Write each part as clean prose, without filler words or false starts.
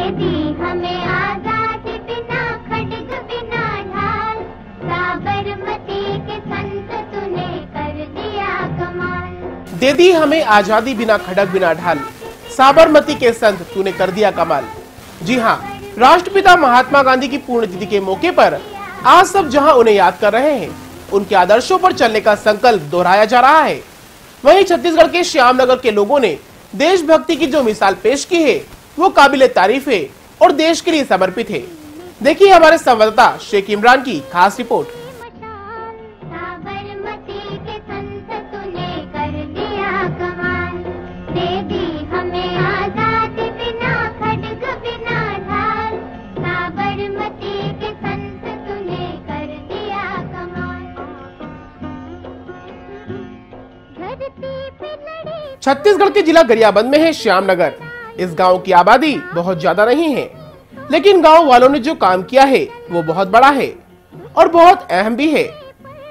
दे दी हमें आजादी बिना खड्ग बिना ढाल, साबरमती के संत तूने कर दिया कमाल। दे दी हमें आजादी बिना खड्ग बिना ढाल, साबरमती के संत तूने कर दिया कमाल। जी हाँ, राष्ट्रपिता महात्मा गांधी की पुण्यतिथि के मौके पर आज सब जहां उन्हें याद कर रहे हैं, उनके आदर्शों पर चलने का संकल्प दोहराया जा रहा है। वहीं छत्तीसगढ़ के श्यामनगर के लोगों ने देशभक्ति की जो मिसाल पेश की है वो काबिले तारीफ है और देश के लिए समर्पित है। देखिए हमारे संवाददाता शेख इमरान की खास रिपोर्ट। साबरमती के संत तूने कर दिया कमाल, दे दी हमें आजादी बिना खड्ग बिना ढाल, साबरमती के संत तूने कर दिया कमाल। धरती पे लड़ी छत्तीसगढ़ के जिला गरियाबंद में है श्यामनगर। इस गांव की आबादी बहुत ज्यादा नहीं है, लेकिन गांव वालों ने जो काम किया है वो बहुत बड़ा है और बहुत अहम भी है।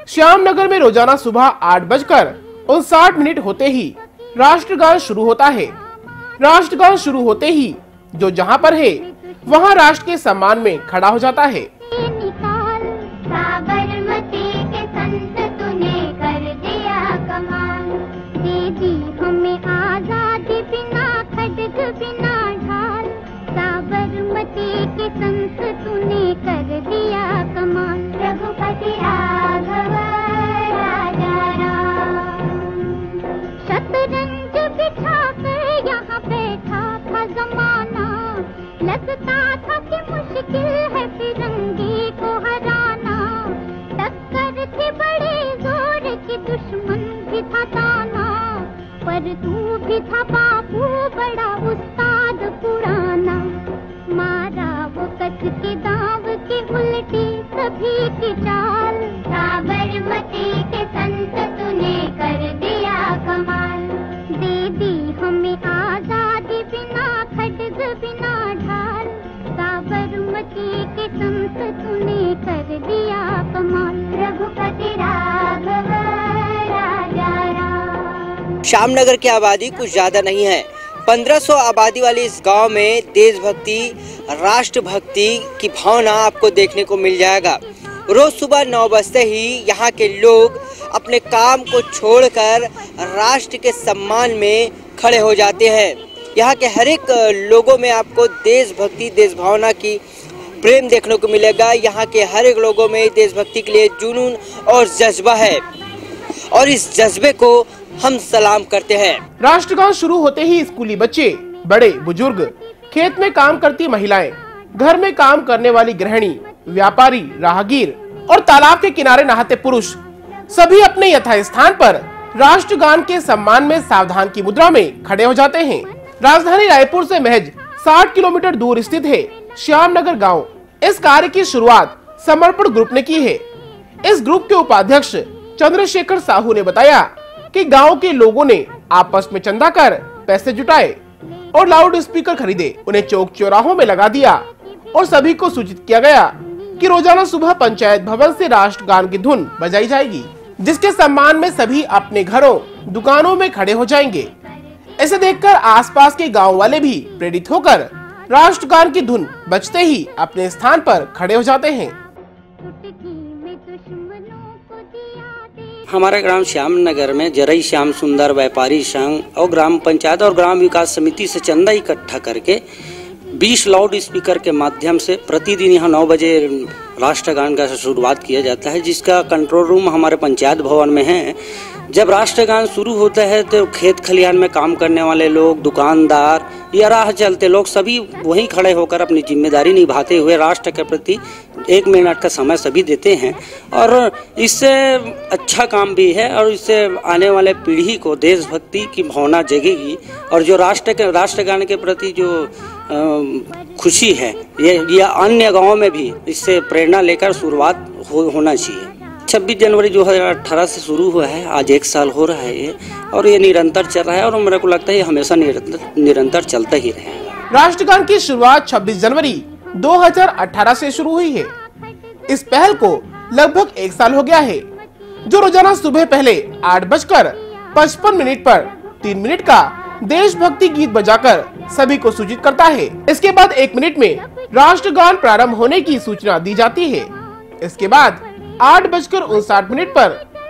श्यामनगर में रोजाना सुबह 8:59 होते ही राष्ट्रगान शुरू होता है। राष्ट्रगान शुरू होते ही जो जहां पर है वहां राष्ट्र के सम्मान में खड़ा हो जाता है। साबरमती के संत तूने कर दिया कमाल, दे दी हमें आजादी बिना खड्ग बिना ढाल, साबरमती के संत तूने कर दिया कमाल। रघुपति राघव राजा राम, शतरंज बिछा कर यहाँ बैठा था जमाना, लगता था कि मुश्किल है फिरंगी को हराना, टक्कर थी बड़े जोर की दुश्मन भी था ताना, पर तू भी था बाबू बड़ा उस्ताद पुराना, मारा वो कच के दाव की उल्टी सभी की चाल, साबरमती के संत तूने कर दिया कमाल, दे दी हमें आजादी बिना खड्ग बिना ढाल, साबरमती के संत तूने कर दिया कमाल। रघुपति राघव राजा राम। श्यामनगर की आबादी कुछ ज्यादा नहीं है। 1500 आबादी वाले इस गांव में देशभक्ति, राष्ट्रभक्ति की भावना आपको देखने को मिल जाएगा। रोज सुबह 9 बजते ही यहाँ के लोग अपने काम को छोड़कर राष्ट्र के सम्मान में खड़े हो जाते हैं। यहाँ के हर एक लोगों में आपको देशभक्ति, देश भावना की प्रेम देखने को मिलेगा। यहाँ के हर एक लोगों में देशभक्ति के लिए जुनून और जज्बा है और इस जज्बे को हम सलाम करते हैं। राष्ट्रगान शुरू होते ही स्कूली बच्चे, बड़े बुजुर्ग, खेत में काम करती महिलाएं, घर में काम करने वाली गृहिणी, व्यापारी, राहगीर और तालाब के किनारे नहाते पुरुष सभी अपने यथास्थान पर राष्ट्रगान के सम्मान में सावधान की मुद्रा में खड़े हो जाते हैं। राजधानी रायपुर से महज 60 किलोमीटर दूर स्थित है श्यामनगर गांव। इस कार्य की शुरुआत समर्पण ग्रुप ने की है। इस ग्रुप के उपाध्यक्ष चंद्रशेखर साहू ने बताया कि गांव के लोगों ने आपस में चंदा कर पैसे जुटाए और लाउड स्पीकर खरीदे, उन्हें चौक चौराहों में लगा दिया और सभी को सूचित किया गया कि रोजाना सुबह पंचायत भवन से राष्ट्रगान की धुन बजाई जाएगी, जिसके सम्मान में सभी अपने घरों, दुकानों में खड़े हो जाएंगे। ऐसे देखकर आसपास के गांव वाले भी प्रेरित होकर राष्ट्रगान की धुन बजते ही अपने स्थान पर खड़े हो जाते हैं। हमारे ग्राम श्यामनगर में जरई श्याम सुंदर व्यापारी संघ और ग्राम पंचायत और ग्राम विकास समिति से चंदा इकट्ठा करके 20 लाउड स्पीकर के माध्यम से प्रतिदिन यहाँ 9 बजे राष्ट्रगान का शुरुआत किया जाता है, जिसका कंट्रोल रूम हमारे पंचायत भवन में है। जब राष्ट्रगान शुरू होता है तो खेत खलिहान में काम करने वाले लोग, दुकानदार या राह चलते लोग सभी वहीं खड़े होकर अपनी जिम्मेदारी निभाते हुए राष्ट्र के प्रति 1 मिनट का समय सभी देते हैं और इससे अच्छा काम भी है और इससे आने वाले पीढ़ी को देशभक्ति की भावना जगेगी और जो राष्ट्रगान के प्रति जो खुशी है ये अन्य गाँव में भी इससे प्रेरणा लेकर शुरुआत होना चाहिए। 26 जनवरी 2018 से शुरू हुआ है, आज 1 साल हो रहा है ये, और ये निरंतर चल रहा है और मेरे को लगता है ये हमेशा निरंतर चलता ही रहेगा। राष्ट्रगान की शुरुआत 26 जनवरी 2018 से शुरू हुई है। इस पहल को लगभग 1 साल हो गया है, जो रोजाना सुबह पहले 8:55 पर 3 मिनट का देशभक्ति गीत बजाकर सभी को सूचित करता है। इसके बाद 1 मिनट में राष्ट्रगान प्रारंभ होने की सूचना दी जाती है। इसके बाद 8:59 पर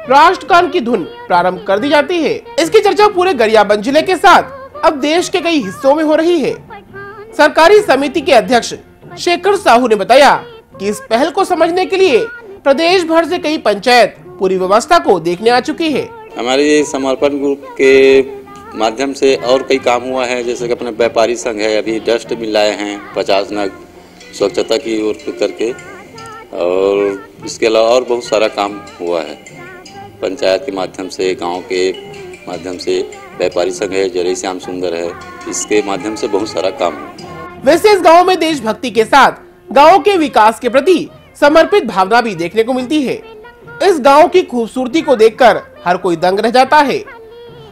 राष्ट्रगान की धुन प्रारंभ कर दी जाती है। इसकी चर्चा पूरे गरियाबंद जिले के साथ अब देश के कई हिस्सों में हो रही है। सरकारी समिति के अध्यक्ष शेखर साहू ने बताया कि इस पहल को समझने के लिए प्रदेश भर से कई पंचायत पूरी व्यवस्था को देखने आ चुकी है। हमारे समर्पण ग्रुप के माध्यम से और कई काम हुआ है, जैसे कि अपना व्यापारी संघ है, अभी डस्टबिन लाए हैं 50 नग स्वच्छता की ओर करके, और इसके अलावा और बहुत सारा काम हुआ है पंचायत के माध्यम से, गांव के माध्यम से, व्यापारी संघ है, जरई श्याम सुंदर है, इसके माध्यम से बहुत सारा काम हुआ। वैसे इस गाँव में देशभक्ति के साथ गाँव के विकास के प्रति समर्पित भावना भी देखने को मिलती है। इस गांव की खूबसूरती को देखकर हर कोई दंग रह जाता है।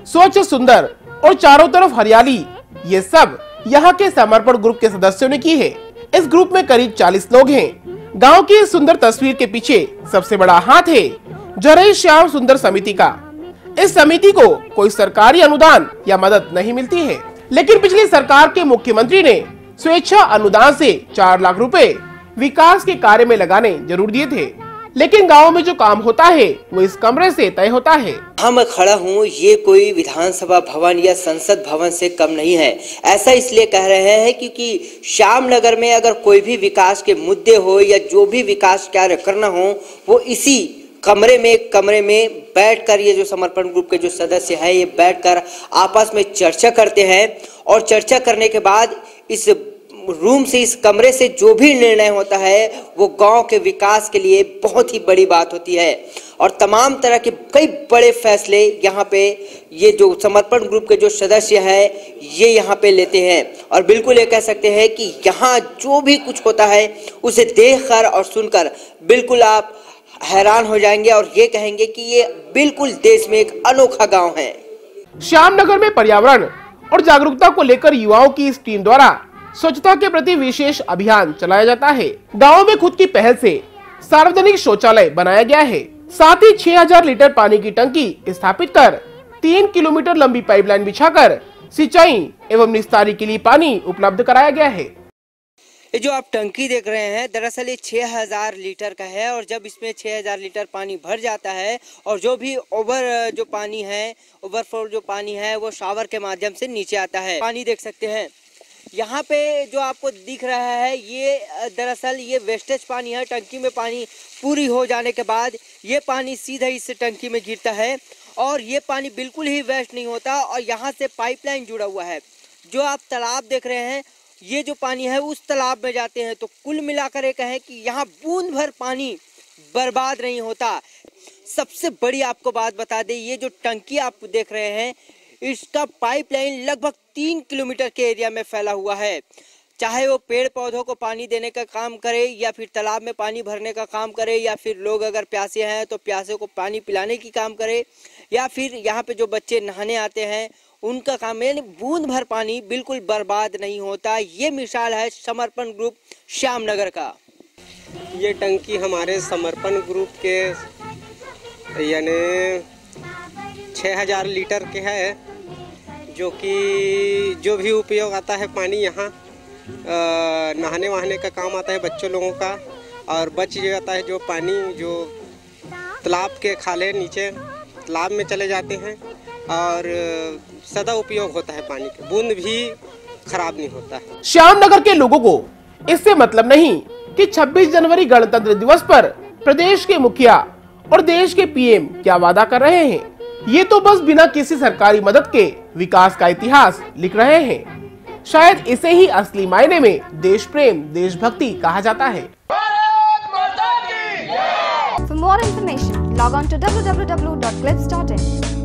स्वच्छ, सुंदर और चारों तरफ हरियाली, ये सब यहाँ के समर्पण ग्रुप के सदस्यों ने की है। इस ग्रुप में करीब 40 लोग हैं। गांव की इस सुंदर तस्वीर के पीछे सबसे बड़ा हाथ है जरई श्याम सुंदर समिति का। इस समिति को कोई सरकारी अनुदान या मदद नहीं मिलती है, लेकिन पिछली सरकार के मुख्यमंत्री ने स्वेच्छा अनुदान से 4 लाख रुपए विकास के कार्य में लगाने जरूर दिए थे। लेकिन गांव में जो काम होता है वो इस कमरे से तय होता है। हाँ, मैं खड़ा हूँ, ये कोई विधानसभा भवन या संसद भवन से कम नहीं है। ऐसा इसलिए कह रहे हैं क्योंकि श्यामनगर में अगर कोई भी विकास के मुद्दे हो या जो भी विकास कार्य करना हो, वो इसी कमरे में बैठकर ये जो समर्पण ग्रुप के जो सदस्य हैं, ये बैठकर आपस में चर्चा करते हैं, और चर्चा करने के बाद इस रूम से, इस कमरे से जो भी निर्णय होता है वो गांव के विकास के लिए बहुत ही बड़ी बात होती है। और तमाम तरह के कई बड़े फैसले यहाँ पे ये जो समर्पण ग्रुप के जो सदस्य हैं ये यहाँ पे लेते हैं। और बिल्कुल ये कह सकते हैं कि यहाँ जो भी कुछ होता है उसे देखकर और सुनकर बिल्कुल आप हैरान हो जाएंगे और ये कहेंगे कि ये बिल्कुल देश में एक अनोखा गाँव है। श्यामनगर में पर्यावरण और जागरूकता को लेकर युवाओं की इस टीम द्वारा स्वच्छता के प्रति विशेष अभियान चलाया जाता है। गांव में खुद की पहल से सार्वजनिक शौचालय बनाया गया है। साथ ही 6000 लीटर पानी की टंकी स्थापित कर 3 किलोमीटर लंबी पाइपलाइन बिछाकर सिंचाई एवं निस्तारी के लिए पानी उपलब्ध कराया गया है। ये जो आप टंकी देख रहे हैं, दरअसल ये 6000 लीटर का है, और जब इसमें 6000 लीटर पानी भर जाता है और जो भी ओवरफ्लो जो पानी है वो शावर के माध्यम से नीचे आता है। पानी देख सकते हैं यहाँ पे जो आपको दिख रहा है, ये दरअसल ये वेस्टेज पानी है। टंकी में पानी पूरी हो जाने के बाद ये पानी सीधा इस टंकी में गिरता है, और ये पानी बिल्कुल ही वेस्ट नहीं होता, और यहाँ से पाइपलाइन जुड़ा हुआ है। जो आप तालाब देख रहे हैं, ये जो पानी है उस तालाब में जाते हैं। तो कुल मिलाकर ये कहें कि यहाँ बूंद भर पानी बर्बाद नहीं होता। सबसे बड़ी आपको बात बता दें, ये जो टंकी आप देख रहे हैं, इसका पाइपलाइन लगभग 3 किलोमीटर के एरिया में फैला हुआ है। चाहे वो पेड़ पौधों को पानी देने का काम करे, या फिर तालाब में पानी भरने का काम करे, या फिर लोग अगर प्यासे हैं तो प्यासे को पानी पिलाने की काम करे, या फिर यहाँ पे जो बच्चे नहाने आते हैं उनका काम, यानी बूंद भर पानी बिल्कुल बर्बाद नहीं होता। ये मिसाल है समर्पण ग्रुप श्यामनगर का। ये टंकी हमारे समर्पण ग्रुप के यानी 6000 लीटर के है, जो कि जो भी उपयोग आता है पानी यहाँ नहाने वहाने का काम आता है बच्चों लोगों का, और बच जाता है जो पानी जो तालाब के खाले नीचे तालाब में चले जाते हैं, और सदा उपयोग होता है पानी का, बूंद भी खराब नहीं होता है। श्यामनगर के लोगों को इससे मतलब नहीं कि 26 जनवरी गणतंत्र दिवस पर प्रदेश के मुखिया और देश के पीएम क्या वादा कर रहे हैं। ये तो बस बिना किसी सरकारी मदद के विकास का इतिहास लिख रहे हैं। शायद इसे ही असली मायने में देश प्रेम, देशभक्ति कहा जाता है। For more information, log on to www.clips.in.